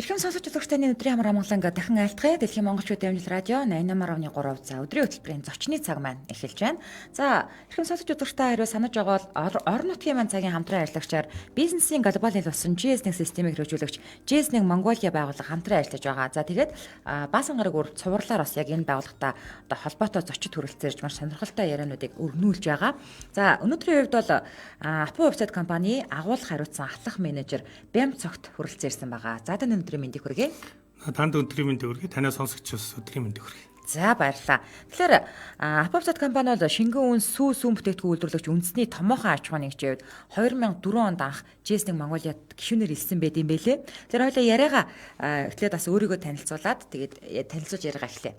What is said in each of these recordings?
Эрхэм сонсогч үзэгчдийн өдрийн амар амгаланга дахин айлтгая. Дэлхийн монголчуудын амжилт радио 88.3 за өдрийн хөтөлбөрийн зочны цаг маань эхэлж байна. За эрхэм сонсогч үзэгчдээ хариу санаж байгаа бол орон нутгийн маань цагийн хамтран ажиллагчаар бизнесийн глобал хэл болсон GS1 системийг хэрэгжүүлэгч GS1 Mongolia байгууллага хамтран ажиллаж байгаа. За тэгээд баасан гараг үр цувралаар бас яг энэ байгууллагатай одоо холбоотой зочид хүрэлцээрж маш сонирхолтой яриануудыг өргнүүлж байгаа. За өнөөдрийн үед бол Апу вебсайт компани агуулга хариуцсан ахлах менежер Бям цогт хүрэлцээрсэн байгаа. За тань өдрийн мэндийг хүргэе. Танд өдрийн мэндийг хүргэе. Танай сонсогчдод өдрийн мэндийг хүргэе. За баярлалаа. Тэгэхээр Апу вебсайт компани бол шингэн үнс сүүн бүтээгдэхүүн үйлдвэрлэгч үндэсний томоохон аж ахуйн нэгжийн хувьд 2004 онд анх GS1 Mongolia-д гишүүнээр илсэн байт юм бэлээ. Тэр хоёлаа яриагаа эхлээд бас өөрийгөө танилцуулаад тэгээд танилцуулж яриагаа эхлэе.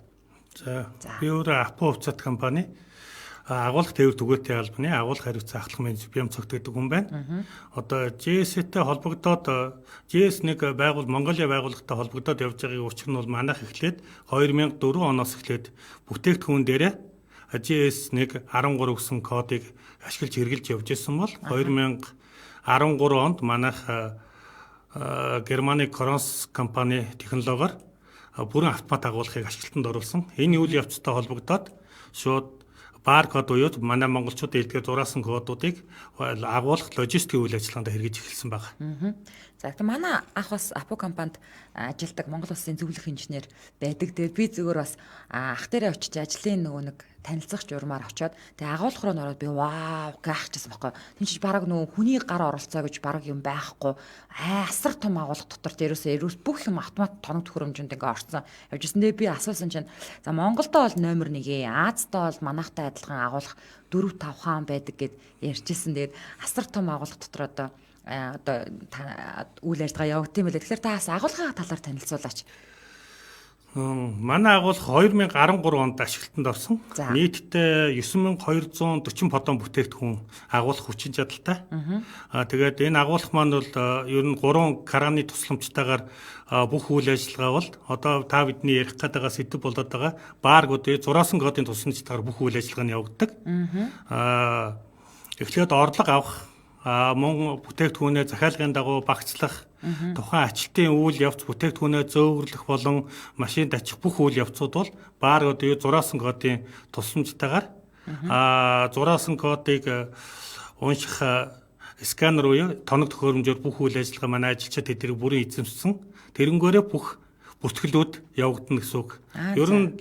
За би өөрөө Апу вебсайт компани агуулга тээвэр түгээтэй албаны агуулга хариуцсан ахлах менежер Бям цогт гэдэг хүн байна. Одоо GS-тэй холбогдоод GS1 Монголиа байгууллагатай холбогдоод явж байгааг учир нь бол манайх эхлээд 2004 оноос эхлээд бүтээгдэхүүн дээрээ GS1 13 гэсэн кодыг ашиглаж хэрэгжилж явж байсан бол 2013 онд манайх Германы Кронс компани технологиор бүрэн автомат агуулгыг ашиглалтанд оруулсан. Энэ үйл явцтай холбогдоод шууд баркод буюу манай монголчуудын хэлдгээр зураасан кодуудыг агуулгах логистикийн үйл ажиллагаанд хэрэгжиж эхэлсэн байна. За тэгэхээр манай ах бас Апу компанид ажилладаг Монгол Улсын зөвлөх инженер байдаг. Тэгээд би зөвөр бас ах дээрээ очиж ажлын нөгөө нэг танилцах журмаар очиод тэгээд агуулгах руу ороод би вау гайхчихсан байхгүй. Тин чи бараг нөгөө хүний гар оролцоо гэж бараг юм байхгүй. Асар том агуулгах дотор дээрөөс бүх юм автомат тоног төхөөрөмжөнд ингээ орцсон. Явжсэн. Тэгээд би асуусан чинь за Монголдо бол номер 1, Аазда бол манайхтай адилхан агуулгах 4 5 хаан байдаг гэд ярьжсэн. Тэгээд асар том агуулгах дотор одоо үйл ажиллагаа явагдсан юм байна. Тэгэхээр та бас агуулгын талаар танилцуулаач. Манай агуулга 2013 онд ашиглалтанд орсон. Нийтдээ 9240 подон бүтээгдэхүүн агуулгах хүчин чадалтай. Тэгээд энэ агуулга маань бол ер нь 3 караны тусламжтайгаар бүх үйл ажиллагаа бол одоо та бидний ярих гэдэг сэдв болоод байгаа бааргууд зураасан кодын тусламжтайгаар бүх үйл ажиллагаа нь явагддаг. Эхлээд орлого авах мөн бүтээгдэхүүнээ захиалгын дагуу багцлах, тухайн ажилтны үйл явц бүтээгдэхүүнээ зөөвөрлөх болон машинд ачих бүх үйл явцууд бол бааргууд зураасан кодын тусламжтайгаар зураасан кодыг унших сканер буюу тоног төхөөрөмжөөр бүх үйл ажиллагаа манай ажилчид тэднийг бүрэн эзэмшсэн. Тэрнгээрээ бүх бүртгэлүүд явагдана гэсэн үг. Ер нь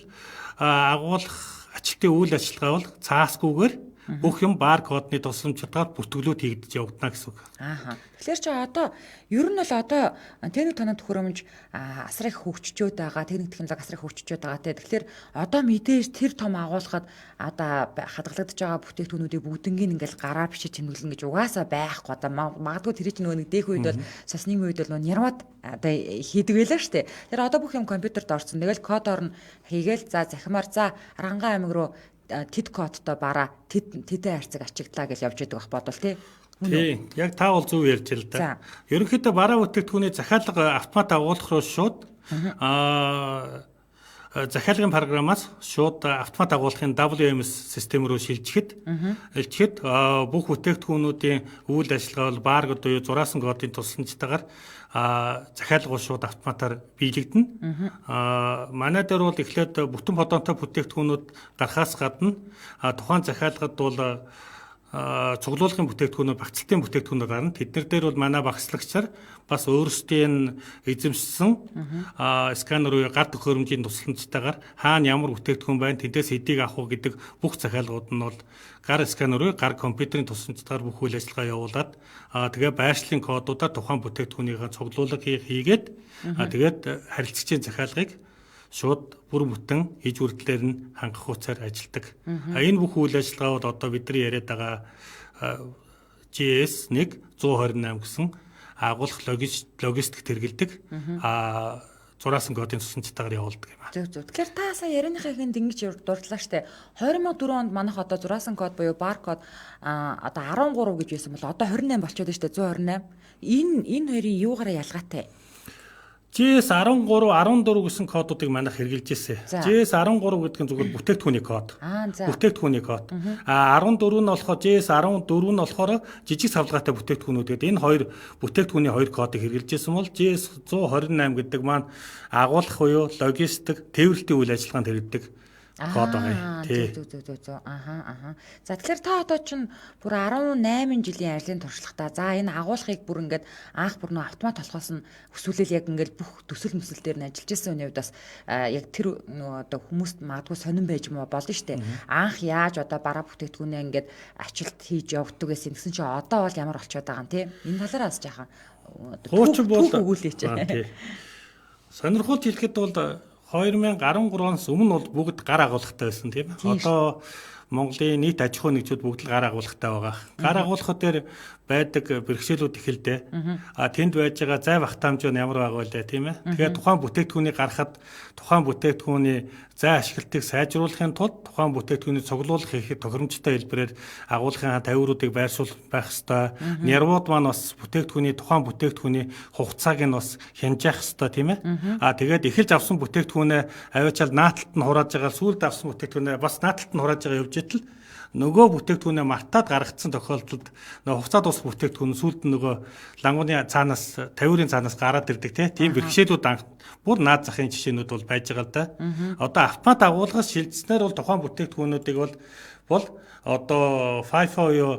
агуулгах ажилтны үйл ажиллагаа бол цаасгүйгээр бүх юм бар кодны тусламжтайгаар бүртгэлүүд хийгдэж явагдана гэсэн үг. Тэгэхээр чи одоо ер нь бол одоо техник тоног төхөөрөмж асар их хөгжчөөд байгаа, техник технологи асар их хөгжчөөд байгаа те. Тэгэхээр одоо мэдээж тэр том агуулгад одоо хадгалагдаж байгаа бүтээгдэхүүнүүдийг бүгднийг ингээл гараар бичиж тэмдэглэн гэж угаасаа байхгүй. Одоо магадгүй тэр чинь нөгөө нэг дэх үед бол сосны үед бол нөгөө нярмад одоо хийдэг байлаа шүү дээ. Тэр одоо бүх юм компьютерд орсон. Тэгэл код орно хийгээл за захимаар за Арангаан аймаг руу тэд кодтой бараа тэдэн хайрцаг ачигдлаа гэж явж байдаг бах бодвол тий. Тийм. Яг та бол зөв ярьж л да. Ерөнхийдөө бараа бүтээгдэхүүний захиалга автомат агуулгах руу шууд захиалгын программаас шууд автомат агуулгын WMS систем рүү шилжихэд бүх бүтээгдэхүүнүүдийн үйл ажиллагаа бол бааргууд буюу зураасан кодын тусламжтайгаар захиалга шууд автоматар биелэгдэнэ. Манай дээр бол эхлээд бүтэн подонтой бүтээгдэхүүнүүд гарахаас гадна тухайн захиалгад бол цуглуулгын бүтээгдэхүүнүүд, багцлалтын бүтээгдэхүүнүүд гарна. Тэднэр дээр бол манай багцлагчаар бас өөрсдийн эзэмшсэн сканер уу гар төхөөрөмжийн тусламжтайгаар хаана ямар бүтээгдэхүүн байна, тэндээс хэдийг авах уу гэдэг бүх захиалгууд нь бол гар сканер уу гар компьютерийн тусламжтайгаар бүх үйл ажиллагаа явуулаад тэгээ байршлын кодуудаар тухайн бүтээгдэхүүнийхээ цуглуулга хийгээд тэгээд харилцагчийн захиалгыг шууд бүр бүтэн иж хүрдлээр нь хангах хуцаар ажилладаг. Энэ бүх үйл ажиллагаа бол одоо бидний яриад байгаа GS1 128 гэсэн агуулгах логистик хэрэгэлдэг зураасан кодын тусламжтайгаар явуулдаг юм аа. Зөв. Тэгэхээр та сая ярианыхаа ихэнд ингэж дурдлаа штэ. 2004 онд манайх одоо зураасан код буюу бар код одоо 13 гэж байсан бол одоо 28 болчиход штэ 128. Энэ хоёрын юугаараа ялгаатай? JS13, 14 гэсэн кодуудыг манайх хэрэгжилж ирсэн. За. JS13 гэдэг нь зүгээр бүтээгдэхүүний код. За. Бүтээгдэхүүний код. 14 нь болохоор JS14 нь болохоор жижиг савлгаатай бүтээгдэхүүнүүд гэдэг. Энэ хоёр бүтээгдэхүүний хоёр кодыг хэрэгжилж ирсэн бол JS128 гэдэг маань агуулгах буюу логистик, тээвэрлэлтийн үйл ажиллагаанд хэрэгдэг код байгаа. Зөв. За тэгэхээр та одоо чинь бүр 18 жилийн ажлын туршлагатаа за энэ агуулгыг бүр ингээд анх бүр нөө автомат болохоос нь өсвөлэл яг ингээд бүх төсөл мөсөл дээр нь ажиллаж байсан үний хувьд бас яг тэр нөө одоо хүмүүст магадгүй сонирн байж болно шүү дээ. Анх яаж одоо бараа бүтээгдэхүүнээ ингээд ажилт хийж явдаг гэсэн чинь одоо бол ямар болчиход байгаа юм те. Энэ талаараа бас жаахан хуучин бол өгүүлээч. Сонирхолтой хэлэхэд бол 2013-аас өмнө бол бүгд гар агуулгатай байсан тийм. Одоо Монголын нийт аж ахуй нэгжүүд бүгд л гар агуулгатай байгаа. Гар агуулгах дээр байдаг бэрхшээлүүд их л дээ. Тэнд байж байгаа зай багтаамж нь ямар байгаа вэ тийм ээ. Тэгэхээр тухайн бүтээгдэхүүнийг гаргахад тухайн бүтээгдэхүүний зай ашиглалтыг сайжруулахын тулд тухайн бүтээгдэхүүний цуглуулах хийхэд тохиромжтой хэлбэрээр агуулгын тавиуруудыг байршуулах байх ёстой. Нервууд маань бас тухайн бүтээгдэхүүний хугацааг нь бас хянжаах ёстой тийм ээ. Тэгээд эхэлж авсан бүтээгдэхүүнээ аваачаал нааталт нь хурааж байгаа сүүлд авсан бүтээгдэхүүнээ бас нааталт нь хурааж байгаа явж итэл нөгөө бүтээгдэхүүнээ мартаад гаргацсан тохиолдолд нөгөө хугацаа дуусах бүтээгдэхүүн сүүлд нь нөгөө лангууны цаанаас тавиурын цаанаас гараад ирдэг тийм бэрхшээлүүд бүр наад захын жишээнүүд бол байж байгаа л да. Одоо автомат агуулгаас шилжснээр бол тухайн бүтээгдэхүүнүүдийг бол одоо FIFO юу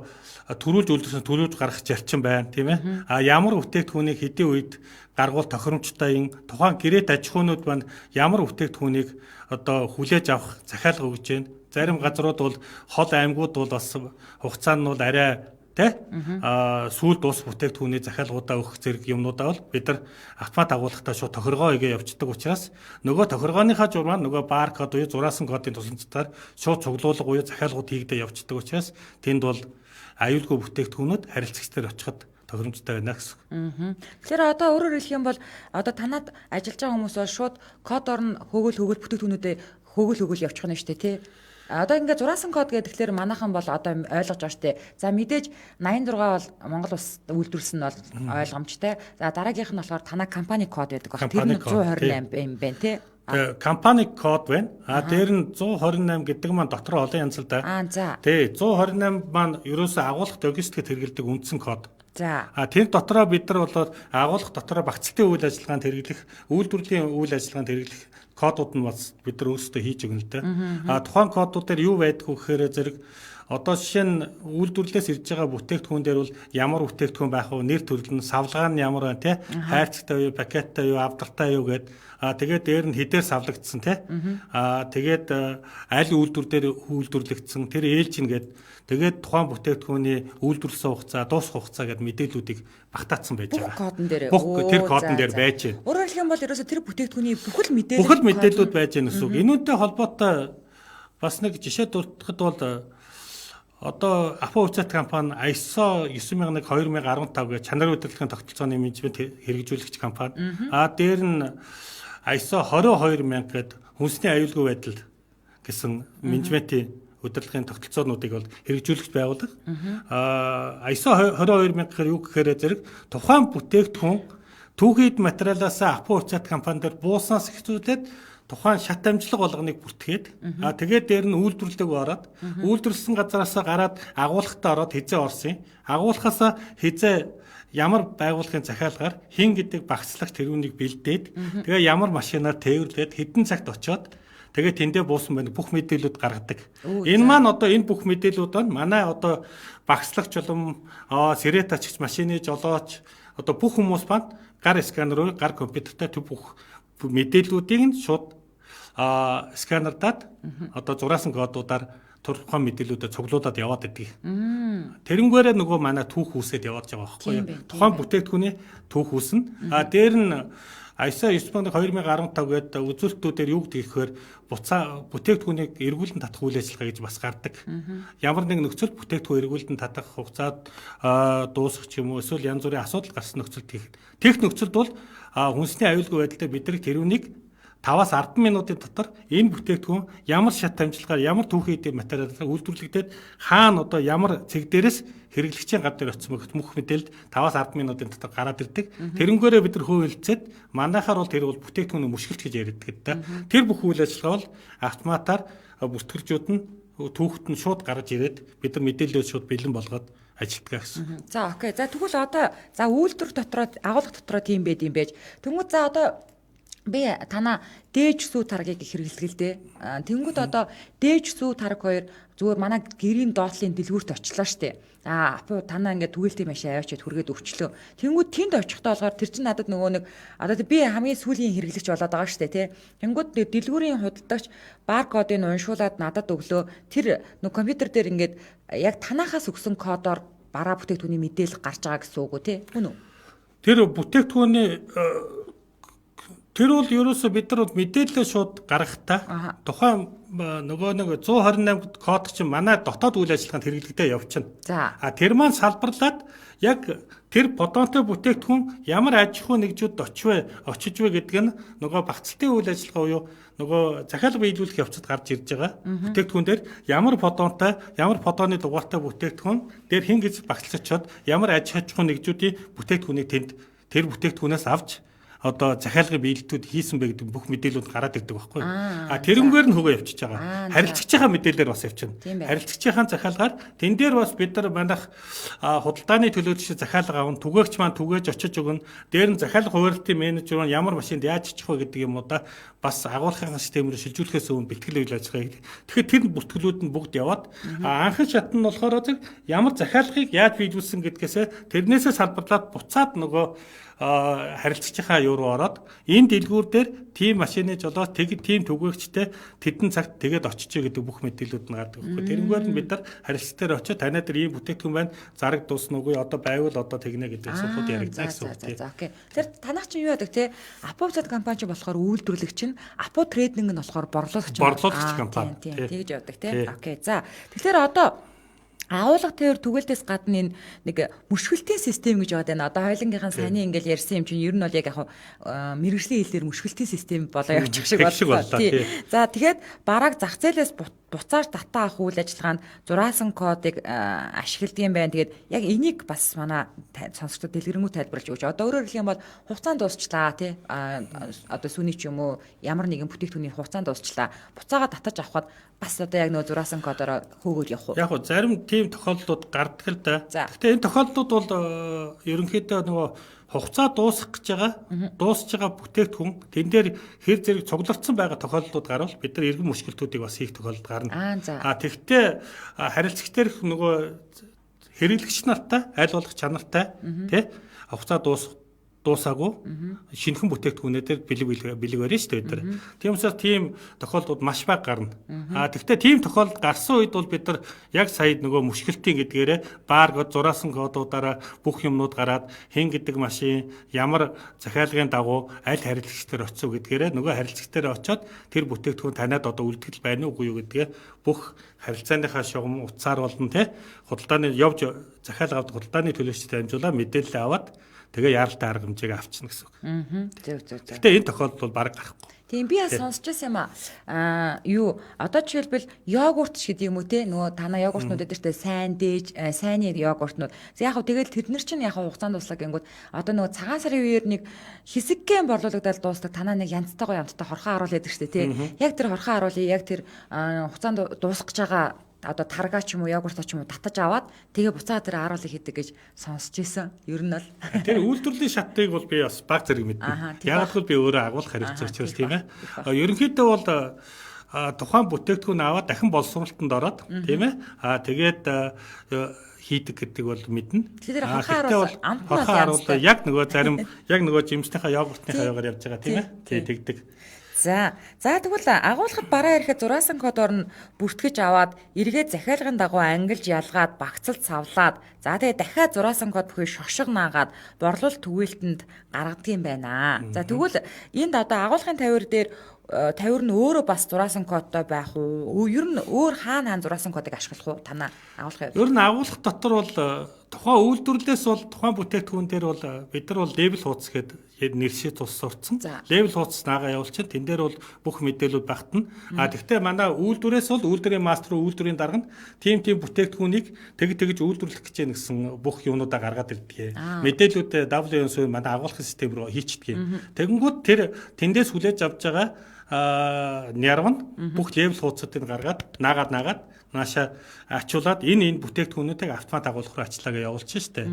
төрүүлж гаргах зарчим байна тийм ээ. Ямар бүтээгдэхүүнийг хэдийн үед гаргуул тохиромжтой тухайн гэрээт аж ахуйнууд маань ямар бүтээгдэхүүнийг одоо хүлээж авах захиалга өгж байна. Зарим газрууд бол хол аймагуд бол бас хугацаа нь бол арай сүүл дуус бүтээгдэхүүний захиалгуудаа өгөх зэрэг юмнуудаа бол бид нар автомат агуулгатай шууд тохиргоо игээ явуулдаг учраас нөгөө тохиргооныхаа журмаар нөгөө баркод буюу зураасан кодын тусламжтайгаар шууд цуглуулга буюу захиалгууд хийгдээ явуулдаг учраас тэнд бол аюулгүй бүтээгдэхүүнүүд харилцагчдаар очиход тохиромжтой байна гэсэн. Тэгэхээр одоо өөрөөр хэлэх юм бол одоо танад ажиллаж байгаа хүмүүс бол шууд кодоор нь хөөгөл бүтээгдэхүүнүүдэд хөөгөл явуучих нь шүү дээ тий. Одоо ингээд зураасан код гэдэг тэгэхээр манайхан бол одоо ойлгож байгаа шүү дээ. За мэдээж 86 бол Монгол улс үйлдвэрлэсэн бол ойлгомжтой. За дараагийнх нь болохоор танай компани код байдаг баг. Тэр нь 128 юм байна тий. Компани код байна. Дээр нь 128 гэдэг маань дотор олон янз л да. За. Тий 128 маань ерөөсөө агуулгах логистикт хэрэгэлдэг үндсэн код. За. Тэр дотроо бид нар бол агуулгах дотроо багцлалтын үйл ажиллагаанд хэрэглэх, үйлдвэрлэлийн үйл ажиллагаанд хэрэглэх кодууд нь бас бид нар өөрсдөө хийж өгнө л дээ. Тухайн кодууд дээр юу байдаг вэ гэхээр зэрэг одоо жишээ нь үйлдвэрлэлээс ирж байгаа бүтээгдэхүүн дээр бол ямар бүтээгдэхүүн байх вэ? Нэр төрөл нь, савлгаа нь ямар байна те? Хайрцагтай юу, пакеттай юу, авдартай юу гэд. Тэгээд дээр нь хэдээр савлагдсан те? Тэгээд аль үйлдвэр дээр үйлдвэрлэгдсэн тэр ээлж нь гэд. Тэгээд тухайн бүтээгдэхүүний үйлдвэрлэсэн хугацаа, дуусах хугацаа гэд мэдээллүүдийг багтаацсан байж байгаа. Тэр кодон дээр байж байна. Өөрөөр хэлэх юм бол ерөөсө тэр бүтээгдэхүүний бүхэл мэдээллүүд байж байна гэсэн үг. Энүүнтэй холбоотой бас нэг жишээ дурдахад бол одоо Апо Уцат компани ISO 9001 2015 гэх чанар удирдлагын тогтолцооны менежмент хэрэгжүүлэгч компани. Дээр нь ISO 22000 гэдэг хүнсний аюулгүй байдал гэсэн менежментийн удирдлагын тогтолцоонуудыг бол хэрэгжүүлэгч байгуулдаг. ISO 22000 гэхээр юу гэхээр зэрэг тухайн бүтээгдэхүүн түүхийд материалаас Апо Уцат компани дээр бууснаас эхлүүлээд тухайн шат амжилга болгоныг бүртгээд тэгээд дээр нь үйлдвэрлэлтэйг ороод үйлдвэрлэсэн газараас гараад агуулгахтаа ороод хизээ орсон. Агуулгахаас хизээ ямар байгууллагын захиалгаар хин гэдэг багцлах тэрүүнийг бэлдээд тэгээ ямар машинаар тээвэрлээд хэдэн цагт очиод тэгээ тэндээ буусан байна бүх мэдээлэлүүд гаргадаг. Энэ маань одоо энэ бүх мэдээллүүд нь манай одоо багцлагч болон сэретачч машины жолооч одоо бүх хүмүүс маань гар сканероор гар компьютертай бүх мэдээллүүдийг нь шууд сканердаад одоо зураасан кодуудаар турхайн мэдээллүүдэд цуглуулад яваад идэг. Тэрнгээрээ нөгөө манай түүх үүсэд яваад байгаа байхгүй юу? Тухайн бүтээгдэхүүний түүх үүснэ. Дээр нь ISO 9015 гэдэг үзүүлэлтүүдээр юу гэдэг ихээр бүтээгдэхүүнийг эргүүлэн татах үйл ажиллагаа гэж бас гардаг. Ямар нэг нөхцөл бүтээгдэхүүн эргүүлэн татах хугацаад дуусах ч юм уу эсвэл янз бүрийн асуудал гарсан нөхцөлд тех нөхцөлд бол хүнсний аюулгүй байдалтай бидрэг тэрүүнийг 5-аас 10 минутын дотор энэ бүтээгдэхүүн ямар шат амжилтаар ямар түүхий эдийн материалаар үйлдвэрлэгдээд хаана одоо ямар цэг дээрээс хэрэглэгчийн гар дээр очсон мөх мэдээлэлд 5-аас 10 минутын дотор гараад ирдэг. Тэрнгээрээ бид нар хөвөлцөд манайхаар бол тэр бол бүтээгдэхүүний мушгилт гэж яриад да. Тэр бүх үйл ажиллагаа бол автоматар бүртгэлжүүд нь түүхт нь шууд гарч ирээд бид нар мэдээлэлөө шууд бэлэн болгоод ажилтгаа гэсэн. За окей. За тэгвэл одоо үйлдвэр дотроо агуулга дотроо тийм байд юм байж. Тэнгүүд за одоо би танаа дээж сүү таргийг хэрэглэгэлдээ. Тэнгүүд одоо дээж сүү тарг хоёр зүгээр манай гэрийн доотлын дэлгүүрт очлоо штэ. Апу танаа ингээд түгэлтийн машин аваачаад хүргээд өгчлөө. Тэнгүүд тэнд очихдоо болохоор тэр чинь надад нөгөө нэг одоо би хамгийн сүүлийн хэрэглэгч болоод байгаа штэ тий. Тэнгүүд дэлгүүрийн худалдагч баркодыг уншуулад надад өглөө тэр нөгөө компьютер дээр ингээд яг танаахаас өгсөн кодоор бараа бүтээгдэхүүний мэдээлэл гарч байгаа гэсэн үг үү тий. Үн үү? Тэр бүтээгдэхүүний тэр бол ерөөсөө бид нар мэдээлэл шууд гаргахтаа тухайн нөгөө нэг 128 код чинь манай дотоод үйл ажиллагаанд хэрэглэгдээ явчихна. За. Тэр маань салбарлаад яг тэр бодонтой бүтээгдэхүүн ямар аж ахуй нэгжүүд очиж вэ гэдэг нь нөгөө багцлалтын үйл ажиллагаа буюу нөгөө захиалга биелүүлэх явцад гарч ирж байгаа. Бүтээгдэхүүн дээр ямар бодонтой, ямар бодооны дугаартай бүтээгдэхүүн дээр хин гэж багцлаж чад ямар аж ахуй нэгжүүдийн бүтээгдэхүүнийг тэнд тэр бүтээгдэхүүнээс авч одоо захиалгын биелэлтүүд хийсэн бэ гэдэг бүх мэдээлэлүүд гараад ирдэг байхгүй. Тэрнгээр нь хөгөө явчихж байгаа. Харилцагчийн мэдээлэлээр бас явчихна. Харилцагчийн захиалгаар тэн дээр бас бид нар манайх худалдааны төлөөлөгч захиалга авна, түгээгч маань түгээж очиж өгнө. Дээр нь захиалга хуваарлтын менежер нь ямар машинд яаж очих вэ гэдэг юм уу да бас агуулгын систем рүү шилжүүлэхээс өмнө бэлтгэл үйл ажиллагаа хийх. Тэгэхээр тэр бүртгэлүүд нь бүгд яваад анхны шат нь болохоор ямар захиалгыг яаж биелүүлсэн гэдгээсээ тэрнээсээ салбарлаад буцаад нөгөө харилцагчийнхаа юу руу ороод энэ дэлгүүр дээр тийм машины жолоос тийм түгээгчтэй тэдэн цагт тэгээд очиж гэдэг бүх мэдээлүүд нь гардаг байхгүй. Тэрнгээр нь бид нар харилцагчдаар очиж танай дээр ийм бүтээгдэхүүн байна. Зараг дуусна уугүй одоо байвал одоо тэгнэ гэдэг асуултууд яригдсан гэсэн үг тийм. За окей. Тэр танах чинь юу яадаг те? Апу цад компани болохоор үйлдвэрлэгч нь, Апу трейдинг нь болохоор борлуулагч компани. Тэгж явдаг те. Окей. За тэгэхээр одоо агуулга тээр түгэлтээс гадна энэ нэг мөшгөлтийн систем гэж яваад байна. Одоо хоёлынгийнхан сайн ингээл ярьсан юм чинь ер нь бол яг мэргэжлийн хэлээр мөшгөлтийн систем болоо явчих шиг боллоо. За тэгээд бараг зах зээлээс буцааж дата авах үйл ажиллагаанд зураасан кодыг ашигладаг юм байна. Тэгээд яг энийг бас манай сонсогчдод дэлгэрэнгүй тайлбарлаж өгч. Одоо өөрөөр хэлэх юм бол хугацаанд дуусчлаа тий. Одоо сүүний ч юм уу ямар нэгэн бүтээгдэхүүний хугацаанд дуусчлаа. Буцаага татаж авахад бас одоо яг нөгөө зураасан кодоор хөөгөөд явах уу? Яг уу зарим тийм тохиолдлууд гардаг л да. Гэхдээ энэ тохиолдлууд бол ерөнхийдөө нөгөө хугацаа дуусах гэж байгаа дуусж байгаа бүтээгдэхүүн тэн дээр хэр зэрэг цуглардсан байгаа тохиолдлууд гарвал бид нар эргэн мушгилтуудыг бас хийх тохиолдол гарна. Тэгэхдээ харилцагчдэр нөгөө хэрэглэгч нартай айл болох чанартай тий хугацаа дуусаагүй шинэхэн бүтээгдэхүүнээр бэлэг барьж шүү дээ. Тийм учраас тийм тохиолдлууд маш бага гарна. Тэгэхдээ тийм тохиолдол гарсан үед бол бид нар яг сая нөгөө мушгилтын гэдгээрээ баркод зураасан кодуудаараа бүх юмнууд гараад хэн гэдэг машин ямар захиалгын дагуу аль харилцагчдэр очив гэдгээрээ нөгөө харилцагчдэр очиод тэр бүтээгдэхүүн танад одоо үлдэгдэл байна уугүй юу гэдгээ бүх харилцааныхаа шугам утсаар болно те худалдааны явж захиалга авдаг худалдааны төлөөлөгчтэй амжуулаа мэдээлэл аваад тэгээ яаралтай арга хэмжээг авчна гэсэн үг. Зөв. Гэтэ энэ тохиолдол бол бараг гарахгүй. Тийм би сонсч байсан юм юу одоо жишээлбэл йогурт гэдэг юм уу те нөгөө танаа йогуртнууд дээр сайн дээж сайнны йогуртнууд. Яг хөө тэгэл тэд нар чинь яг хугацаанд дуслаа гингүүд одоо нөгөө цагаан сарын үеэр нэг хэсэгхэн борлуулагдаад дуустдаг танаа нэг янзтайгаа ямттай хорхоо харуул яадаг штэ те. Яг тэр хорхоо харуулъя яг тэр хугацаанд дуусах гэж байгаа одоо таргаа ч юм уу йогурт ч юм уу татаж аваад тэгээ буцаа тэр харуулыг хийдэг гэж сонсч байсан. Ер нь бол тэр үйлдвэрлэлийн шатыг бол би бас баг зэрэг мэднэ. Яг л би өөрөө агуулах харилцагч тийм ээ. Ерөнхийдөө бол тухайн бүтээгдэхүүн аваад дахин боловсролтонд ороод тийм ээ. Тэгээд хийдэг гэдэг бол мэднэ. Тэгэхээр хорхоо харуул яг нөгөө зарим яг нөгөө жимснийхаа йогуртныхаа яваар явж байгаа тийм ээ. Тэгдэг. За тэгвэл агуулгад бараа ирэхэд зураасан кодоор нь бүртгэж аваад эргээд захиалгын дагуу ангилж ялгаад багцалд савлаад за тэгээ дахиад зураасан код бүхий шошго наагаад борлуулалт түгээлтэнд гаргадаг юм байна. За тэгвэл энд одоо агуулгын тавир дээр тавир нь өөрөө бас зураасан кодтой байх уу? Ер нь өөр хаана зураасан кодыг ашиглах уу? Танаа агуулгын хувьд. Ер нь агуулгах дотор бол тухайн үйлдвэрлэлээс бол тухайн бүтээгдэхүүн дээр бол бид нар бол лейбл хуудас гэдэг нэршээ тус сурцсан. Лейбл хуудас наагаа явуулчихын. Тэн дээр бол бүх мэдээлүүд багтана. Тэгвэл манай үйлдвэрээс бол үйлдвэрийн мастер үйлдвэрийн дарга нь тийм бүтээгдэхүүнийг тэгж үйлдвэрлэх гэж яах гэсэн бүх юмнуудаа гаргаад ирдэг. Мэдээлүүд WMS манай агуулгын систем рүү хийчихдэг. Тэгэнгүүт тэр тэндээс хүлээж авч байгаа нярв нь бүх лейбл хуудасуудыг гаргаад наагаад нааша ачуулаад энэ бүтээгдэхүүнүүдийг автомат агуулгах руу ажиллагаа явуулчих штэ.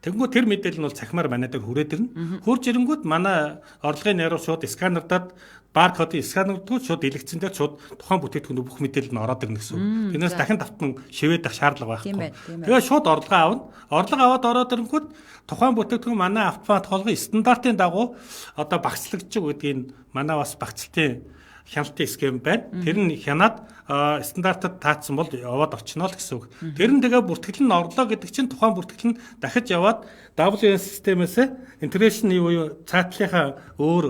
Тэгэнгүүт тэр мэдээлэл нь бол цахимаар манай дээр хүрээд ирнэ. Хурж ирэнгүүт манай орлогын нярв шууд сканердаад баркодын сканердгууд шууд элэгцэн дээр шууд тухайн бүтээгдэхүүний бүх мэдээлэл нь ороод ирнэ гэсэн үг. Тэрнээс дахин давтан шивэдэх шаардлага байхгүй. Тэгээ шууд орлого аавна. Орлого аваад ороод ирэнгүүт тухайн бүтээгдэхүүн манай автомат холгын стандартын дагуу одоо багцлагдчих гэдгийг манай бас багцлтын хяналтын схем байна. Тэр нь хянаад стандартад таацсан бол яваад очино л гэсэн үг. Тэр нь тэгээ бүртгэл нь орлоо гэдэг чинь тухайн бүртгэл нь дахиж яваад WMS системээс интеграшн юу цаатлынхаа өөр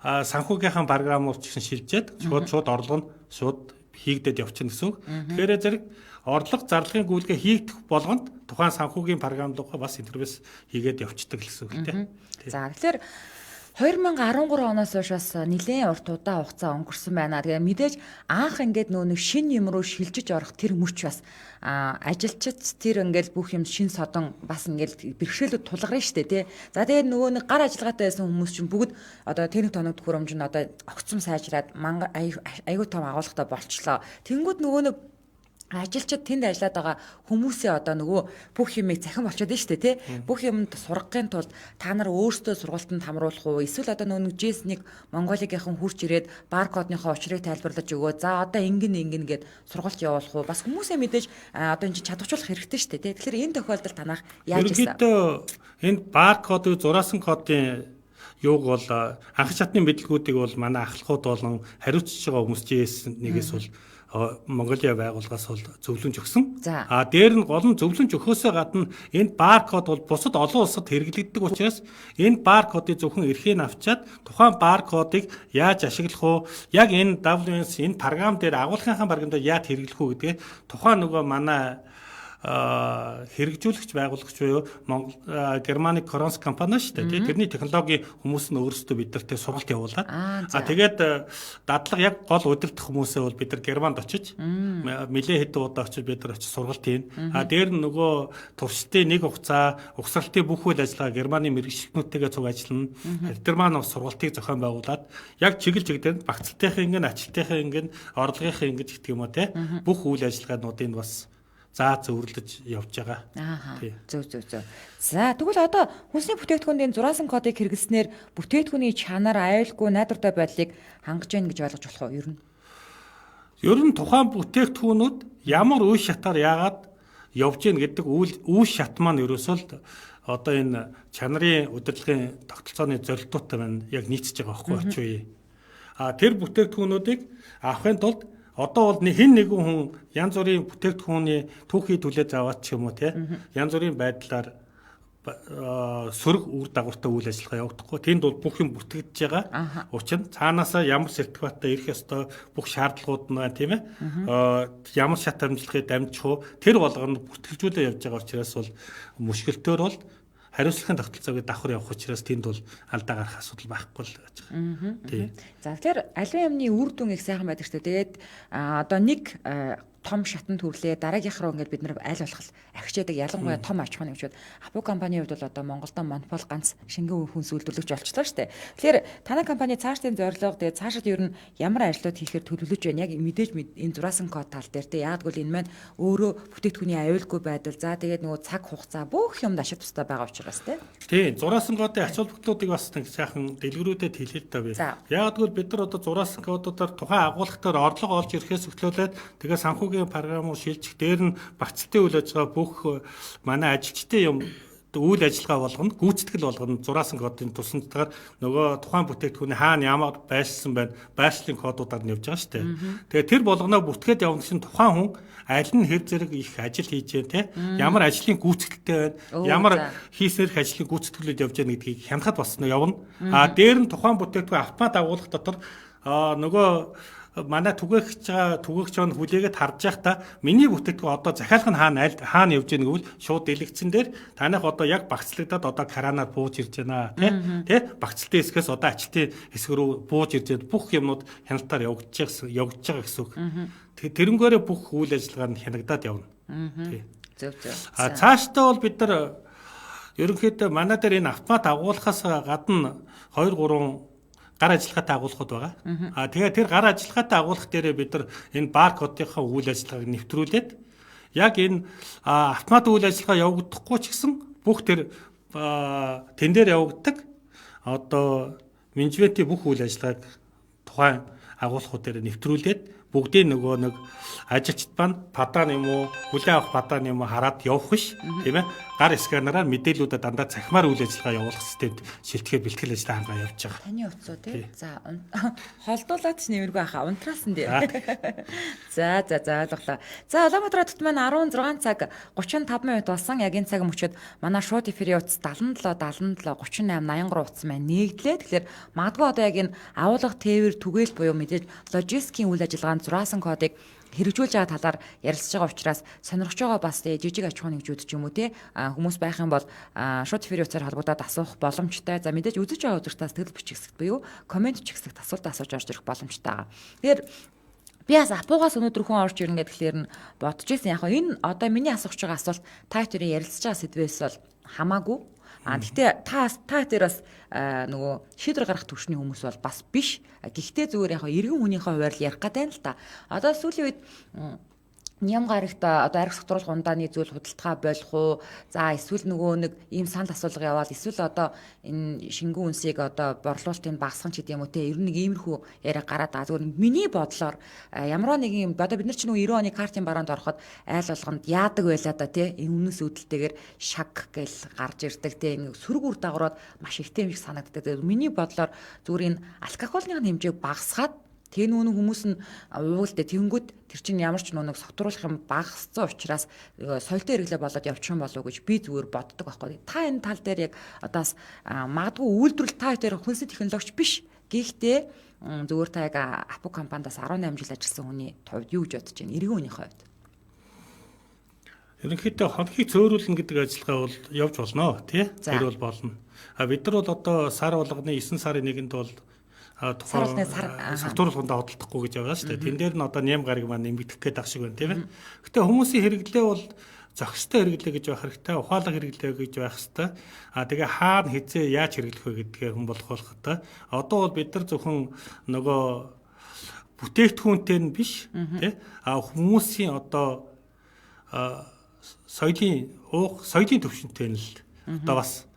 санхүүгийнхаа програмууд чинь шилжээд шууд орлого нь шууд хийгдээд явчихна гэсэн үг. Тэгэхээр зэрэг орлого зарлагын гүйлгээ хийгдэх болгонд тухайн санхүүгийн програмлуугаа бас интерфейс хийгээд явцдаг гэсэн үг тийм. За тэгэхээр 2013 оноос хойш бас нэлээд урт удаан хугацаа өнгөрсөн байна. Тэгээ мэдээж анх ингээд нэг шинэ юм руу шилжиж орох тэр мөч бас ажилчид тэр ингээд бүх юм шин содон бас ингээд бэрхшээлүүд тулгарна шүү дээ тий. За тэгээд нөгөө нэг гар ажиллагаатай байсан хүмүүс чинь бүгд одоо техник тоног төхөөрөмж нь одоо огцом сайжраад аюу том агуулгатай болчлоо. Тэнгүүд нөгөө нэг ажилчид тэнд ажиллаад байгаа хүмүүсээ одоо нөгөө бүх юмыг цахим болчиход байна шүү дээ тий. Бүх юмд сургахын тулд та нар өөрсдөө сургалтанд хамруулах уу? Эсвэл одоо нөгөө JS- нэг Монголигийнхан хурж ирээд баркодныхоо учрыг тайлбарлаж өгөө. За одоо ингэн гэд сургалт явуулах уу? Бас хүмүүсээ мэдээж одоо энэ чадварчуулах хэрэгтэй шүү дээ тий. Тэгэхээр энэ тохиолдолд танах яаж ийсэн? Энэ баркодыг зураасан кодын юуг бол анх шатны мэдлгүүдийг бол манай ахлахууд болон хариуцж байгаа хүмүүс JS-нэгээс бол Монголын байгууллагаас бол зөвлөмж өгсөн. Дээр нь гол нь зөвлөмж өгөхөөсөө гадна энэ баркод бол бусад олон улсад хэрэглэгддэг учраас энэ баркодыг зөвхөн эрхийг авчаад тухайн баркодыг яаж ашиглах уу? Яг энэ WMS энэ програм дээр агуулгынхаа програмд яаж хэрэглэх үү гэдгээ тухайн нөгөө манай хэрэгжүүлэгч байгуулагч буюу Германы Коронс компани шүү дээ. Тэрний технологи хүмүүс нь өөрсдөө бидэртээ сургалт явуулаад. Тэгээд дадлага яг гол удирдах хүмүүсээ бол бид нар Германд очиж нэлээд хэдэн удаа очиж бид нар очиж сургалт хийн. Дээр нь нөгөө туршилтын нэг хугацаа угсралтын бүх үйл ажиллагаа Германы мэргэжлэгчнүүдтэйгээ цуг ажиллана. Тэр маань бас сургалтыг зохион байгуулад яг чиглэлд багцлтынхын ингэн ажилтныхын ингэн орлогынхын ингэж гэх юм уу те бүх үйл ажиллагаануудыг бас зөвөрлөж явж байгаа. Зөв. За тэгвэл одоо хүнсний бүтээгдэхүүний зураасан кодыг хэрэглэснээр бүтээгдэхүүний чанар, аюулгүй, найдвартай байдлыг хангаж байна гэж ойлгож болох уу ер нь? Ер нь тухайн бүтээгдэхүүнүүд ямар үе шатаар яагаад явж гин гэдэг үе шат маань ерөөсөө л одоо энэ чанарын удирдлагын тогтолцооны зорилтуудтай байна яг нийцэж байгаа байхгүй оч үе. Тэр бүтээгдэхүүнүүдийг авахын тулд одоо бол хэн нэгэн хүн янз бүрийн бүтээгдэхүүний түүхий түлээж аваад ч юм уу те янз бүрийн байдлаар сөрөг үр дагавартай үйл ажиллагаа явагдахгүй. Тэнд бол бүх юм бүртгэж байгаа. Учир нь цаанаасаа ямар сертификаттай ирэх ёстой бүх шаардлагууд нь байна тийм ээ. Ямар шат хамжлагыг дамжих уу тэр болгоно бүртгэлжүүлээ явж байгаа учраас бол мушкилтөөр бол хариуцлагын тогтолцоог давхар явах учраас тэнд бол алдаа гарах асуудал байхгүй л гэж байгаа. Тийм. За тэгэхээр аливаа юмны үр дүн их сайхан байдаг шүү дээ. Тэгээд одоо нэг том шатанд хүрлээ дараагийнх руу ингээд бид нар аль болох ахичаадаг ялангуяа том аж ахуйн нэгжүүд Апple компанийн хувьд бол одоо Монголд монопол ганц шингэн хүнс үйлдвэрлэгч болчихлоо шүү дээ. Тэгэхээр танай компани цаашдын зорилго тэгээд цаашид ер нь ямар ажлууд хийхээр төлөвлөж байна? Яг мэдээж энэ зураасан код тал дээр те яагад бол энэ маань өөрөө бүтээгдэхүүний аюулгүй байдал за тэгээд нөгөө цаг хугацаа бүх юмд ашиг тустай байгаа учраас те. Тийм зураасан кодын ач холбогдлуудыг бас нэг сайхан дэлгэрүүдэд хэлээ л да би. Яагад бол бид нар одоо зураасан кодуудаар тухайн агуулгатаар орлого олж ирэхээс өглөөлээд тэгээ санхүүгийн програмууд шилжих дээр нь багцлтын үйл ажиллагаа бүх манай ажилчдын юм үйл ажиллагаа болгоно гүйцэтгэл болгоно зураасан кодын тусламжтайгаар нөгөө тухайн бүтээгдэхүүний хаана ямар байрлсан байна байршлын кодуудаар нь явж байгаа шүү дээ. Тэгээ тэр болгоноо бүтгээд явна гэсэн тухайн хүн аль нь хэр зэрэг их ажил хийж байна те ямар ажлын гүйцэтгэлтэй байна ямар хийснээр их ажлын гүйцэтгэлүүд явж байгаа гэдгийг хянахад бас явна. Дээр нь тухайн бүтээгдэхүүн автомат агуулгах дотор нөгөө манай түгээгч он хүлээгээд харж байхдаа миний бүтээгдэхүүн одоо захиалга нь хаана явж байгааг нь шууд дэлгэцэн дээр таних одоо яг багцлагдаад одоо кранаар бууж ирж байна тий багцлтын хэсгээс одоо ачтын хэсэг рүү бууж ирж байгаа бүх юмнууд хяналтаар явагдаж байгаа гэсэн үг. Тэрнгээрээ бүх үйл ажиллагаа нь хянагдаад явна. Тий. Зөв. Цаашдаа бол бид нар ерөнхийдөө манай дээр энэ автомат агуулгахаас гадна 2-3 гар ажиллагаатай агуулгууд байгаа. Тэгээд тэр гар ажиллагаатай агуулгах дээр бид нар энэ баркодынхаа үйл ажиллагааг нэвтрүүлээд яг энэ автомат үйл ажиллагаа явагдахгүй ч гэсэн бүх тэр тэн дээр явагддаг одоо менежментийн бүх үйл ажиллагааг тухайн агуулгууд дээр нэвтрүүлээд бүгдийн нөгөө нэг ажилчид маань падаан юм уу хүлээн авах падаан юм уу хараад явах биш тийм ээ гар сканераар мэдээллүүдэд дандаа цахимаар үйл ажиллагаа явуулах системд шилтгэхэд бэлтгэл ажиллагаа хангаа явж байгаа. Таны утсуу тий. За холдуулаад ч нэмэргүй хаа унтраасан дээ. За ойлголоо. За Улаанбаатар хотод маань 16 цаг 35 минут болсон. Яг энэ цаг мөчид манай шууд эфирийн утас 77 38 83 утас маань нэгдлээ. Тэгэхээр магадгүй одоо яг энэ агуулга тээвэр түгээл буюу мэдээж логистикийн үйл ажиллагаанд зураасан кодыг хэрэгжүүлж байгаа талаар ярилцж байгаа учраас сонирхож байгаа бас жижиг аж ахуйн нэгжүүд ч юм уу те хүмүүс байх юм бол шууд эфирийн утсаар холбогдоод асуух боломжтой. За мэдээж үзэж байгаа үзэгчдээс тэгэл бичих хэсэгт буюу комент бичих хэсэгт асуулт асууж орж ирэх боломжтой байгаа. Тэгэхээр би бас апуугаас өнөөдөр хүн орж ирнэ гэхлээр нь бодож ирсэн. Яг энэ одоо миний асууж байгаа асуулт та хоёрын ярилцж байгаа сэдвээс бол хамаагүй. Гэхдээ та дээр бас нөгөө шийдвэр гаргах төвшний хүмүүс бол бас биш. Гэхдээ зүгээр яг иргэн хүнийхээ хувьд ярих гэдэг нь л та. Одоо сүүлийн үед ням гарагт одоо арх согтруулах ундааны зүйл худалдаа болох уу? За эсвэл нөгөө нэг ийм санал асуулга яваад эсвэл одоо энэ шингэн үнсийг одоо борлуулалтыг багасгах ч гэдэг юм уу те ер нь нэг иймэрхүү яриа гараад байгаа. Зүгээр миний бодлоор ямар нэг юм одоо бид нар ч нөгөө 90 оны картын бараанд ороход айл болгонд яадаг байлаа да те энэ үнэс үүдэлтэйгээр шаг гэл гарч ирдэг те нэг сөрөг үр дагаврууд маш ихтэй юм шиг санагддаг. Миний бодлоор зүгээр энэ алкогольны хэмжээг багасгаад тэр нүүн хүмүүс нь уугалдэ тэнгүүд тэр чинь ямар ч нүг согтруулах юм багассан учраас соёлтой хэрэглээ болоод явчих юм болов уу гэж би зүгээр боддог байхгүй. Та энэ тал дээр яг одоос магадгүй үйлдвэрлэл та хоёр хүнсний технологич биш. Гэхдээ зүгээр та яг Апple компаниас 18 жил ажилласан хүний хувьд юу гэж бодож байна? Иргэн хүний хувьд. Ерөнхийдөө хонхийг цөөрүүлнэ гэдэг ажиллагаа бол явж болно тий. Тэр бол болно. Бид нар бол одоо сар болгоны 9 сарын 1-нд бол согтууруулгандаа хөдөлдөхгүй гэж байгаа шүү дээ. Тэн дээр нь одоо ням гараг маань нэмэгдэх гээд ах шиг байна тийм ээ. Гэтэ хүмүүсийн хэрэглээ бол зохистой хэрэглээ гэж байх хэрэгтэй, ухаалаг хэрэглээ гэж байх хэрэгтэй. Тэгээ хаана хизээ яаж хэрэглэх вэ гэдгээ хүн болох хэрэгтэй. Одоо бол бид нар зөвхөн нөгөө бүтээгдэхүүнтэй нь биш тий. Хүмүүсийн одоо соёлын төвшөнтэй нь л одоо бас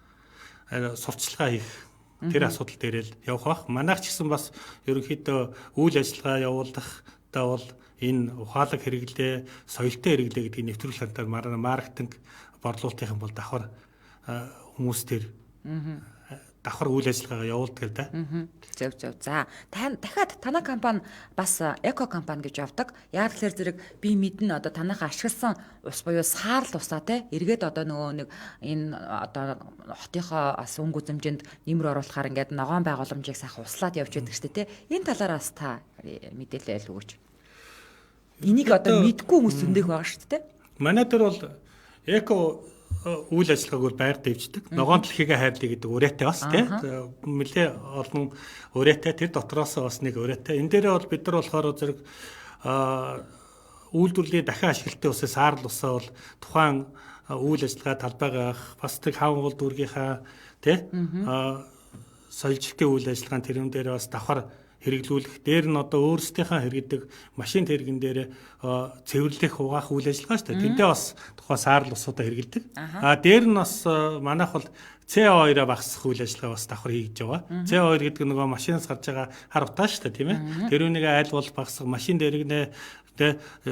сурталчилгаа хийх тэр асуудал дээр л явах бах. Манайх ч гэсэн бас ерөнхийдөө үйл ажиллагаа явуулахдаа бол энэ ухаалаг хэрэглээ, соёлтой хэрэглээ гэдгийг нэвтрүүлэх хандлага маркетинг борлуулалтын бол давхар хүмүүс төр давхар үйл ажиллагаагаа явуулдаг л да. Зөв. За дахиад танай компани бас эко компани гэж явдаг. Яг тэгэхээр зэрэг би мэднэ одоо танайхаа ашигласан ус буюу саарл усаа те эргээд одоо нөгөө нэг энэ одоо хотынхоо бас өнгө үзэмжинд нэмэр оруулахаар ингээд ногоон байгууламжийг сайхан услаад явж байдаг шүү дээ те. Энэ талаараа бас та мэдээлэл өгөөч. Энийг одоо мэдгүй хүмүүс зөндөх байгаа шүү дээ. Манай дээр бол эко үйл ажиллагааг бол байр дэвждэг. Ногоон дэлхийгээ хайрлаа гэдэг үрээтэй бас тийм. Нэлээ олон үрээтэй тэр дотроос бас нэг үрээтэй. Энэ дээрээ бол бид нар болохоор зэрэг үйлдвэрлэлийн дахин ашиглалтын усаа саарл усаа бол тухайн үйл ажиллагаа талбайгаах бас тэр хавангуул дүүргийнхаа тийм соёлжилтын үйл ажиллагааны тэрэн дээр бас давхар хэрэглүүлэх дээр нь одоо өөрсдийнхөө хэрэгдэг машин тэрэгэн дээр цэвэрлэх угаах үйл ажиллагаа шүү дээ. Тэндээ бас тухайн саарл усуудаа хэрэгэлдэг. Дээр нь бас манайх бол CO2-а багасгах үйл ажиллагаа бас давхар хийж байгаа. CO2 гэдэг нь нөгөө машинаас гарч байгаа хар утаа шүү дээ, тийм ээ. Тэр үнийг айл бол багасгах машин дээрэгнээ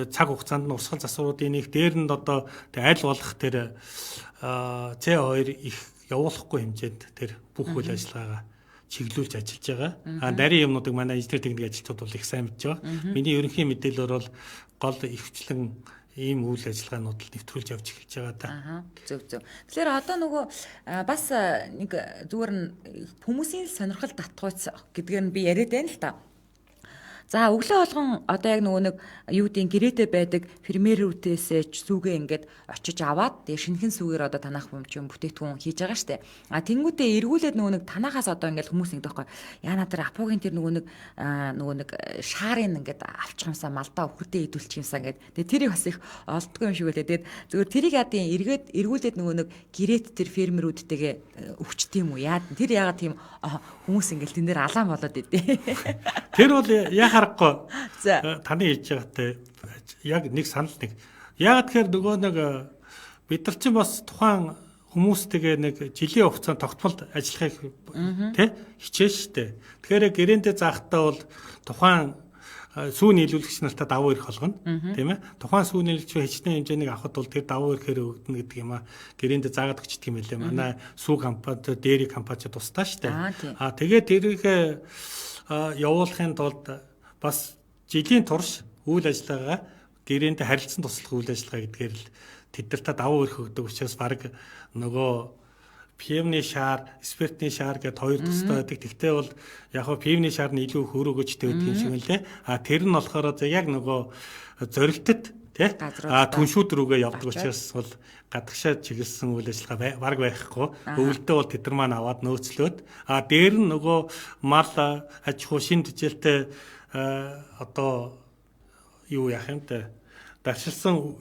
цаг хугацаанд нь урсгал засваруудын нэг дээр нь одоо айл болох тэр CO2 их явуулахгүй хэмжээнд тэр бүх үйл ажиллагаагаа чиглүүлж ажиллаж байгаа. Нарийн юмнуудыг манай инженер техник ажилтнууд бол их сайн мэдж байгаа. Миний ерөнхий мэдээлэлээр бол гол ихвчлэн ийм үйл ажиллагаанууд л нэвтрүүлж явж эхэлж байгаа да. Зөв. Тэгэхээр одоо нөгөө бас нэг зүгээр нь хүмүүсийн сонирхол татгууц гэдгээр нь би яриад байна л та. За өглөө болгон одоо яг нөгөө нэг юу гэдэг гэрээтэй байдаг фермерүүдээс ч сүүгээ ингээд очиж аваад тэгээ шинэхэн сүүгээр одоо танах юм бүтээгдэхүүн хийж байгаа штэ. А тэнгүүтээ эргүүлээд нөгөө нэг танахаас одоо ингээд хүмүүс ингэдэг байхгүй. Яна тэр апогийн тэр нөгөө нэг шаарын ингээд авчих юмсаа малдаа өхөрдөө идүүлчих юмсаа ингээд тэгээ тэрийг бас их олдгүй юм шиг үлээ. Тэгээд зүгээр тэрийг яадын эргүүлээд нөгөө нэг гэрээт тэр фермерүүдтэйгээ өвчт юм уу? Тэр яагаад тийм хүмүүс ингээд тэн дээр алаан болоод идэв. Тэр бол яа харахгүй. За. Таны хийж байгаатай яг нэг санал нэг. Яагаад тэгэхээр нөгөө нэг бид нар чинь бас тухайн хүмүүстэйгээ нэг жилийн хугацаанд тогтмол ажиллахыг тий хичээж штэ. Тэгэхээр гэрээндээ заахтаа бол тухайн сүү нийлүүлэгч нартай давуу ирэх болгоно тийм ээ. Тухайн сүү нийлүүлэгч хичнээн хэмжээнийг авахд бол тэр давуу ирэхээр өгдөнө гэдэг юм аа. Гэрээндээ заагаад өгчдөг юм байлээ. Манай сүү компани, дээри компани тусдаа штэ. Тэгээд тэрийг явуулахын тулд бас жилийн турш үйл ажиллагаа гэрээндээ харилцан туслах үйл ажиллагаа гэдгээр л тэднэртээ давуу ирэх өгдөг учраас баг нөгөө PM-ний шаар, спиртний шаар гэдэг хоёр тустай байдаг. Тэгтээ бол яг хөө PM-ний шаар нь илүү хөөрөгөжтэй байдаг юм шиг үлээ. Тэр нь болохоор яг нөгөө зорилтод тий түншүүд рүүгээ явдаг учраас бол гадагшаа чиглэсэн үйл ажиллагаа баг байхгүй. Өвөлдөө бол тэд нар маань аваад нөөцлөөд дээр нь нөгөө мал аж ахуй шин тэжээлтэй одоо юу яах юм те даршилсан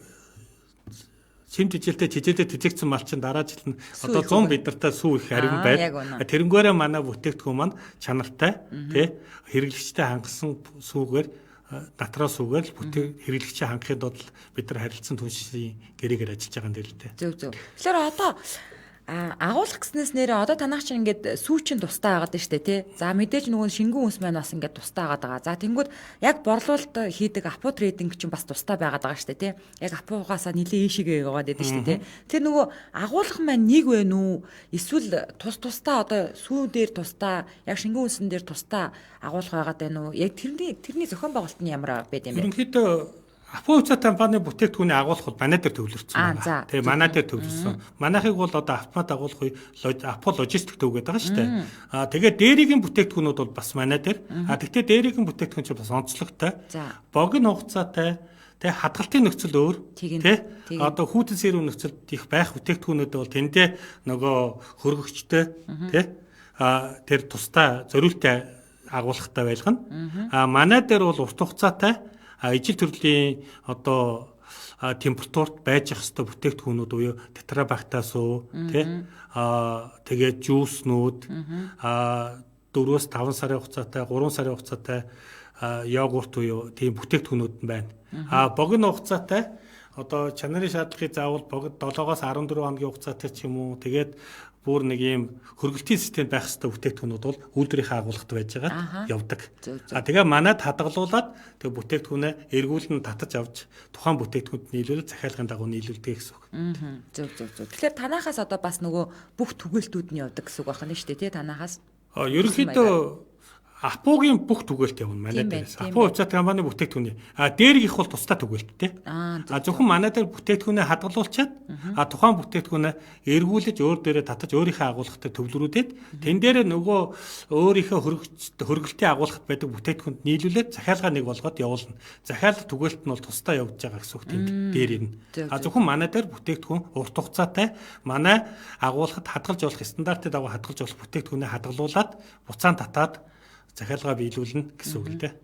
шин тэжээлтэй тэжээлсэн мал чинь дараа жил нь одоо 100 бидэртээ сүү их харин байна. Тэрнгээрээ манай бүтээгдэхүүн маань чанартай тий хэрэглэгчтэй хангасан сүүгээр натраа сүүгээр хэрэглэгчээ хангахын тулд бид нар харилцан түншийн гэрээгээр ажиллаж байгаа юм дээр л дээ. Зөв. Тэгэхээр одоо агуулах гэснээс нэрээ одоо танах чинь ингээд сүүчин тустай байгаад штэ тий. За мэдээж нөгөө шингэн хүнс маань бас ингээд тустай байгаад байгаа. За тэнгууд яг борлуулалт хийдэг апо трейдинг чинь бас тустай байгаад байгаа штэ тий. Яг апогаасаа нилээ ийшээгээ яваад байдаг штэ тий. Тэр нөгөө агуулах маань нэг вэ нү? Эсвэл тусдаа одоо сүү дээр тусдаа яг шингэн хүнсэн дээр тусдаа агуулах байгаад байна уу? Яг тэрний зохион байгуулалт нь ямар байд юм бэ? Ерөнхийдөө Апо уцаа компани бүтээгдэхүүний агуулах бол манай дээр төвлөрсөн байна. Тэгээ манай дээр төвлөрсөн. Манайхыг бол одоо автомат агуулах апо логистик төвгээд байгаа шүү дээ. Тэгээ дээригийн бүтээгдэхүүнүүд бол бас манай дээр. Тэгтээ дээригийн бүтээгдэхүүн чинь бас онцлогтой. Богино хугацаатай тэгээ хадгалтын нөхцөл өөр. Тэ одоо хүүтэн сэрүүн нөхцөлд их байх бүтээгдэхүүнүүд бол тэндээ нөгөө хөргөгчтэй тэ тэр тусдаа зориултаа агуулхтай байлгана. Манай дээр бол урт хугацаатай ижил төрлийн одоо температурт байж ах хэвээр бүтээгдэхүүнүүд буюу тетрабактаас уу тэгээд жүүснүүд 4-5 сарын хугацаатай 3 сарын хугацаатай йогурт буюу тийм бүтээгдэхүүнүүд нь байна. Богино хугацаатай одоо чанарын шаардлагыг заавал богино 7-оос 14 хоногийн хугацаатай ч юм уу тэгээд бүр нэг ийм хөргөлтийн систем байх хэвээр бүтээгдэхүүнүүд бол үйлдвэрийнхээ агуулгад байж байгаа явдаг. Тэгээ манад хадгалуулаад тэг бүтээгдэхүүнээ эргүүлэн татаж авч тухайн бүтээгдэхүүнд нийлүүлээд захиалгын дагуу нийлүүлдэг гэсэн үг. Зөв. Тэгэхээр танахаас одоо бас нөгөө бүх түгээлтүүд нь явдаг гэсэн үг байна шүү дээ тий танахаас. Ерөнхийдөө Апогийн бүх түгээлт явна манай дээрээс. Апо уцаа компани бүтээгдэхүүний. Дээр их бол тусдаа түгээлттэй. Зөвхөн манай дээр бүтээгдэхүүнээ хадгалуулчаад тухайн бүтээгдэхүүнээ эргүүлж өөр дээрээ татаж өөрийнхөө агуулгатай төвлөрүүлээд тэн дээрээ нөгөө өөрийнхөө хөргөлтийн агуулгад байдаг бүтээгдэхүүнд нийлүүлээд захиалгаа нэг болгоод явуулна. Захиалга түгээлт нь бол тусдаа явж байгаа гэсэн үг тийм дээр ирнэ. Зөвхөн манай дээр бүтээгдэхүүн урт хугацаатай манай агуулгад хадгалж болох стандартын дагуу хадгалж болох бүтээгдэхүүнээ хадгалуулаад буцаан татаад захиалгаа биелүүлнэ гэсэн үг л дээ.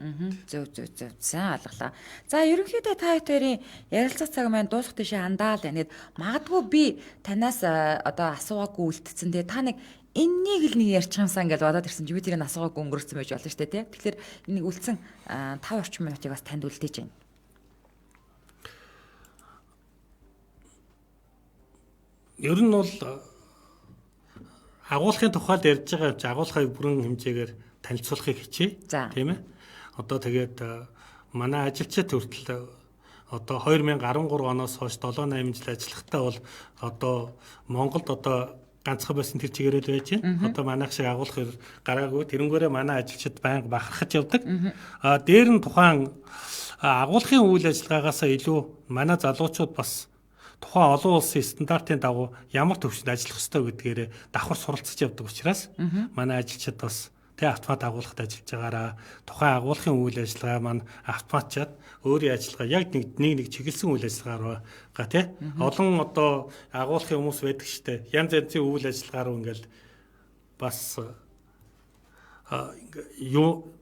Зөв. Сайн алгалаа. За ерөнхийдөө та хоёрын ярилцах цаг маань дуусах тийшээ андаал байна. Гэд магадгүй би танаас одоо асуугаагүй үлдсэн те та нэг энэнийг л нэг ярьчихсаа ингээд бодоод ирсэн чи би тэрийг асуугаагүй өнгөрсөн байж болно шүү дээ те. Тэгэхээр энийг үлдсэн 5 орчим минутыг бас танд үлдээж байна. Ер нь бол агуулгын тухайд ярьж байгаа юм чи агуулгын бүрэн хэмжээгээр танилцуулахыг хичээе. Тийм ээ. Одоо тэгээд манай ажилчид хүртэл одоо 2013 оноос хойш 7-8 жил ажиллахтаа бол одоо Монголд одоо ганцхан байсан тэр чигээрэл байж байна. Одоо манайх шиг агуулгах гараагүй. Тэрнгээрээ манай ажилчид байнга бахархаж явдаг. Дээр нь тухайн агуулгын үйл ажиллагаагаас илүү манай залуучууд бас тухайн олон улсын стандартын дагуу ямар төвшөнд ажиллах ёстой гэдгээр давхар суралцж явдаг учраас манай ажилчид бас тэ автомат агуулгад ажиллаж байгаараа тухайн агуулгын үйл ажиллагаа маань автоматчаад өөрийн ажиллагаа яг нэг чиглэсэн үйл ажиллагаагаа тэ олон одоо агуулгын хүмүүс байдаг штэ янз янзын үйл ажиллагаа руу ингээл бас юу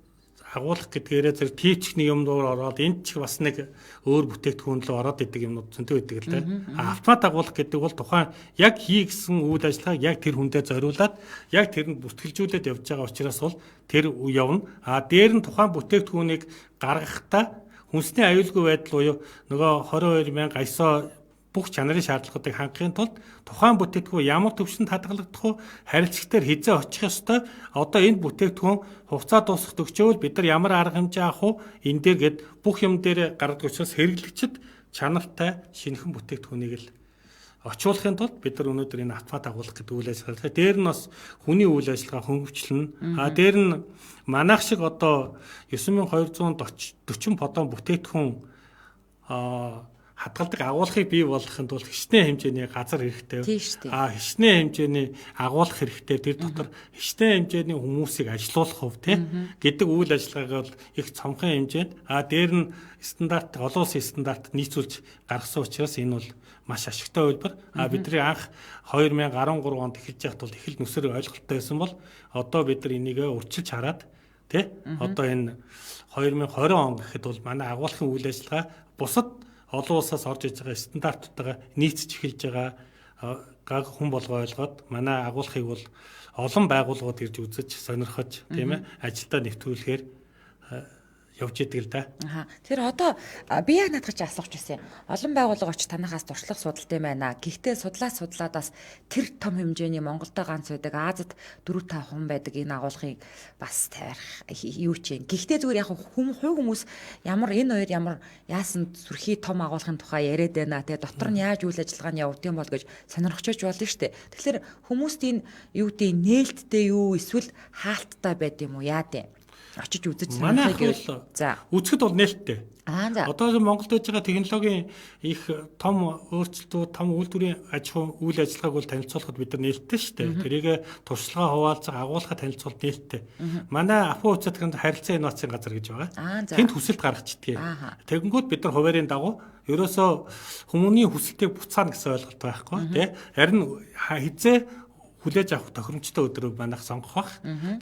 агуулга гэдгээрээ зэрэг тийчний юм доор ороод энд ч бас нэг өөр бүтээгдэхүүн рүү ороод идэг юмнууд зөнтөө байдаг л дээ. Автомат агуулга гэдэг бол тухайн яг хийгсэн үйл ажиллагааг яг тэр хүндээ зориулаад яг тэрэнд бүртгэлжүүлээд явж байгаа учраас бол тэр явна. Дээр нь тухайн бүтээгдэхүүнийг гаргахдаа хүнсний аюулгүй байдал буюу нөгөө 22,000 ISO бүх чанарын шаардлагуудыг хангахын тулд тухайн бүтээгдэхүүн ямар төвшөнд хадгалагдах вэ? Харилцагтэр хизээ очих ёстой. Одоо энэ бүтээгдэхүүн хугацаа дуусах төгчөөл бид нар ямар арга хэмжээ авах вэ? Энэ дээр гээд бүх юм дээр гаргадаг учраас хэрэглэгчид чанартай шинэхэн бүтээгдэхүүнийг л очиулахын тулд бид нар өнөөдөр энэ автомат агуулга гэдэг үйл ажиллагаа. Дээр нь бас хүний үйл ажиллагаа хөнгөвчлөнө. Дээр нь манайх шиг одоо 9240 подон бүтээгдэхүүн хадгалдаг агуулгыг бий болгохын тулд хичнээн хэмжээний газар хэрэгтэй. Хичнээн хэмжээний агуулга хэрэгтэй. Тэр дотор хичнээн хэмжээний хүмүүсийг ажилуулах хөв гэдэг үйл ажиллагааг бол их цомхон хэмжээнд дээр нь стандарт олон улсын стандартад нийцүүлж гаргасан учраас энэ бол маш ашигтай хөлбөр. Бидний анх 2013 онд эхэлж байхад бол их л нүсэр ойлголттой байсан бол одоо бид нар энийг өөрчилж хараад одоо энэ 2020 он гэхэд бол манай агуулгын үйл ажиллагаа бусад олон улсаас орж иж байгаа стандартуудаа нийцэж эхэлж байгаа хүн болгоо ойлгоод манай агуулгыг бол олон байгууллагууд ирж үзэж сонирхож тийм ээ ажилдаа нэвтрүүлэхээр явж идэг л да. Тэр одоо би яг надад ч асуух гэсэн. Олон байгууллага очиж танахаас туршлага судалт юм байна. Гэхдээ судлаад бас тэр том хэмжээний Монголдо ганц байдаг, Азад 4-5 хүн байдаг энэ агуулгыг бас тавих юу ч юм. Гэхдээ зүгээр яг хувь хүмүүс ямар энэ хоёр ямар яасан сүрхий том агуулгын тухай яриад байна. Тэгээ дотор нь яаж үйл ажиллагаа нь явагдсан бол гэж сонирхчиж болно шүү дээ. Тэгэхээр хүмүүст энэ юу гэдэг нээлттэй юу эсвэл хаалттай байд юм уу яа дээ. Очиж үзэж сонирхол үзэхэд бол нээлттэй. Одоо Монголд байж байгаа технологийн их том өөрчлөлтүүд, том үйлдвэрийн аж ахуй үйл ажиллагааг бол танилцуулахад бид нар нээлттэй шүү дээ. Тэрийг туршлага хуваалцах, агуулгах танилцуулалт нээлттэй. Манай Афуу уцаадганд харилцаа инновацийн газар гэж байгаа. Тэнд хүсэлт гаргачдгийг. Тэгэнгүүт бид нар хуваарийн дагуу ерөөсөө хүмүүний хүсэлтийг буцаана гэсэн ойлголт байхгүй тий. Харин хизээ хүлээж авах тохиромжтой өдрөө манайх сонгох бах.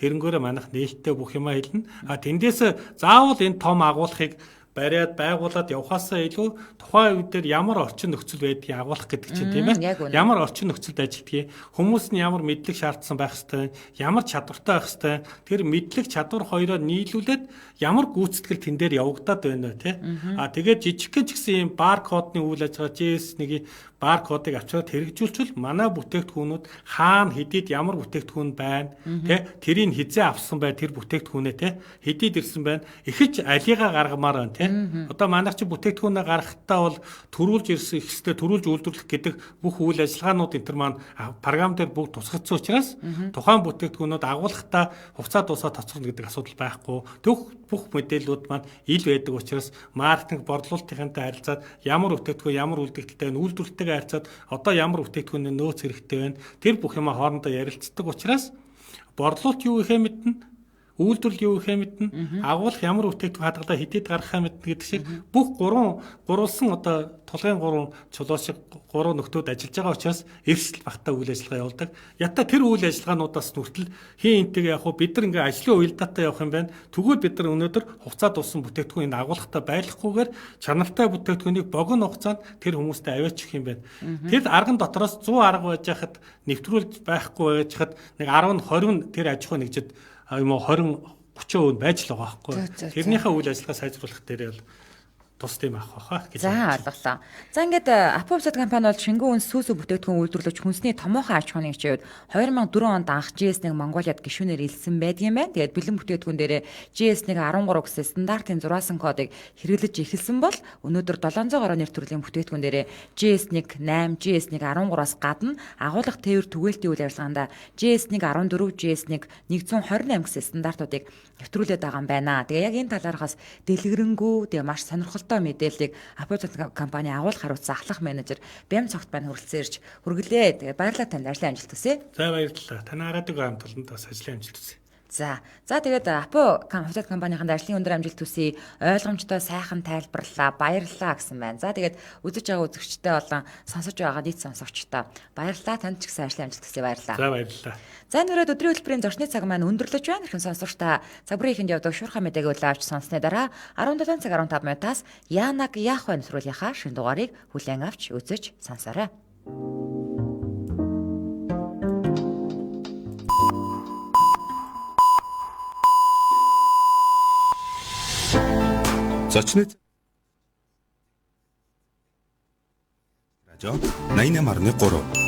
Тэрнгөөрөө манайх нээлттэй бүх юмаа хэлнэ. Тэндээс заавал энэ том агуулгыг бариад байгуулад явхаасаа илүү тухайн үед дээр ямар орчин нөхцөл байдгийг агуулах гэдэг чинь тийм ээ. Ямар орчин нөхцөлд ажилладгийг, хүмүүс нь ямар мэдлэг шаардсан байх ёстой, ямар чадвартай байх ёстой. Тэр мэдлэг чадвар хоёроо нийлүүлээд ямар гүйцэтгэл тэн дээр явагдаад байна вэ тий. Тэгээд жижигхэн ч гэсэн юм баркодны үйл ажиллагаа JS1-ийн баркодыг авчираад хэрэгжүүлчихвэл манай бүтээгдэхүүнүүд хаана хэдийд ямар бүтээгдэхүүн байна тий. Тэрийг хизээ авсан бай тэр бүтээгдэхүүнээ тий. Хэдийд ирсэн байна. Эхэлж алигаа гаргамаар байна тий. Одоо манайх чи бүтээгдэхүүнээ гаргахтаа бол төрүүлж ирсэн ихстэй төрүүлж үйлдвэрлэх гэдэг бүх үйл ажиллагаанууд энэ төр маань програм дээр бүгд тусгагдсан учраас тухайн бүтээгдэхүүнүүд агуулгахдаа хугацаа дуусаад тоцорно гэдэг асуудал байхгүй. Бүх мэдээллүүд маань ил байдаг учраас маркетинг борлуулалтынхантай харилцаад ямар бүтээгдэхүүн ямар үйлдвэрлэлтэй байна, үйлдвэрлэлтэйгээ харилцаад одоо ямар бүтээгдэхүүний нөөц хэрэгтэй байна. Тэр бүх юмаа хоорондоо ярилцдаг учраас борлуулалт юу гэхээ мэднэ, үйлдвэрлэл юу гэхээ мэднэ, агуулга ямар бүтээгдэхүүн хадгалаа хэдийд гаргахаа мэднэ гэдэг шиг бүх гурвалсан одоо тулгын 3 чулуу шиг 3 нөхдүүд ажиллаж байгаа учраас эрсдэл багтаа үйл ажиллагаа явуулдаг. Ята тэр үйл ажиллагаануудаас нүртэл хин энтэйгээ яг хуу бид нар ингээ ажлын уялдаатай явах юм байна. Тэгвэл бид нар өнөөдөр хугацаа дууссан бүтээгдэхүүн энэ агуулгатай байлгахгүйгээр чанартай бүтээгдэхүүнийг богино хугацаанд тэр хүмүүстэй аваачих юм байна. Тэр арган дотроос 100 арга байж хахад нэвтрүүлж байхгүй байж хахад нэг 10 20 тэр аж ахуй нэгжид юм уу 20-30% байж л байгаа байхгүй. Тэрнийхээ үйл ажиллагаа сайжруулах дээр бол тус тийм авах баха гэж. За ойлголоо. За ингээд Апple компани бол шингэн үнс сүүсүү бүтээгдэхүүн үйлдвэрлэж хүнсний томоохон аж ахуйн хэмжээнд 2004 онд анх GS1 Монголиад гишүүнээр илсэн байдгийм байна. Тэгээд бэлэн бүтээгдэхүүн дээрээ GS1 13 гэсэн стандартын зураасан кодыг хэрэглэж эхэлсэн бол өнөөдөр 700 гаруй нэр төрлийн бүтээгдэхүүн дээрээ GS1 8, GS1 13-аас гадна агуулга тээвэр түгээлтийн үйл ажиллагаанд GS1 14, GS1 128 гэсэн стандартуудыг нэвтрүүлээд байгаа юм байна. Тэгээ яг энэ талаархаас дэлгэрэнгүй тэгээ маш сонирхолтой мэдээллийг Apple компани агуулга хариуцсан ахлах менежер Бям цогт байна хүрэлцэн ирж хүргэлээ. Тэгээ баярлалаа танд ажлын амжилт хүсье. За баярлалаа. Танай радио хамт олонд бас ажлын амжилт хүсье. За тэгээд Апо Comfort компанийн ажлын өндөр амжилт төсөй ойлгомжтой сайхан тайлбарлалаа. Баярлалаа гэсэн байна. За тэгээд үзэж байгаа үзэгчтэй болон сонсож байгаа нийт сонсогчтой баярлалаа. Танд ч гэсэн ажлын амжилт төсөй баярлалаа. За баярлалаа. За энэ өрөөд өдрийн хөтөлбөрийн зочны цаг маань өндөрлөж байна. Хэрхэн сонсогчтой цагбарын ихэнд явдаг шуурхай мэдээг улаавч сонссны дараа 17 цаг 15 минутаас Яанаг яах вэ нэвтрүүлгийнхаа шинэ дугаарыг хүлээн авч үзэж сонсоорой. Зочнод радио 88.3